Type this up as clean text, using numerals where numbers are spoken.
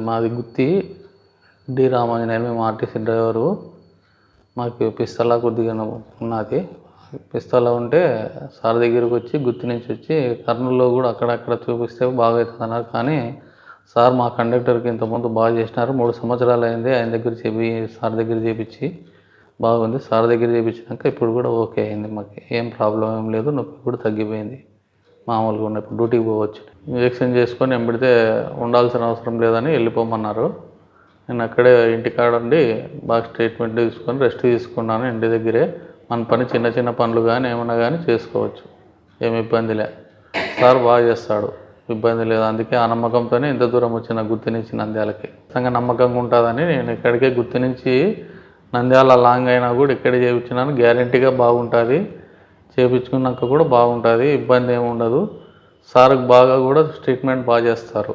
మాది గుత్తి డి రామాంజనేయులు. మేము RTC driver. మాకు పిస్తల కొద్దిగా ఉన్నది. పిస్తల ఉంటే సార్ దగ్గరికి వచ్చి గుత్తి నుంచి వచ్చి కర్నూలులో కూడా అక్కడక్కడ చూపిస్తే బాగా అవుతుంది అన్నారు. కానీ సార్ మా కండక్టర్కి ఇంతకుముందు బాగా చేసినారు. 3 సంవత్సరాలు అయింది ఆయన దగ్గర సార్ దగ్గర చేపించి బాగుంది. సార్ దగ్గర చేపించినాక ఇప్పుడు కూడా ఓకే అయింది. మాకు ఏం ప్రాబ్లం ఏం లేదు. నొప్పి కూడా తగ్గిపోయింది. మామూలుగా ఉన్నప్పుడు డ్యూటీకి పోవచ్చు. ఇంజక్షన్ చేసుకొని ఎంబడితే ఉండాల్సిన అవసరం లేదని వెళ్ళిపోమన్నారు. నేను అక్కడే ఇంటికాడ ఉండి బాగా ట్రీట్మెంట్ తీసుకొని రెస్ట్ తీసుకున్నాను ఇంటి దగ్గరే. మన పని చిన్న చిన్న పనులు కానీ ఏమన్నా కానీ చేసుకోవచ్చు. ఏమి ఇబ్బంది లే. సార్ బాగా చేస్తాడు, ఇబ్బంది లేదు. అందుకే ఆ నమ్మకంతోనే ఇంత దూరం వచ్చిన గుత్తి నుంచి నంద్యాలకి. నిజంగా నమ్మకంగా ఉంటుందని నేను ఇక్కడికే గుత్తి నుంచి నంద్యాల లాంగ్ అయినా కూడా ఇక్కడే చేయించినాను. గ్యారెంటీగా బాగుంటుంది. చేయించుకున్నాక కూడా బాగుంటుంది, ఇబ్బంది ఏమి ఉండదు. సార్కి బాగా కూడా ట్రీట్మెంట్ బాగా చేస్తారు.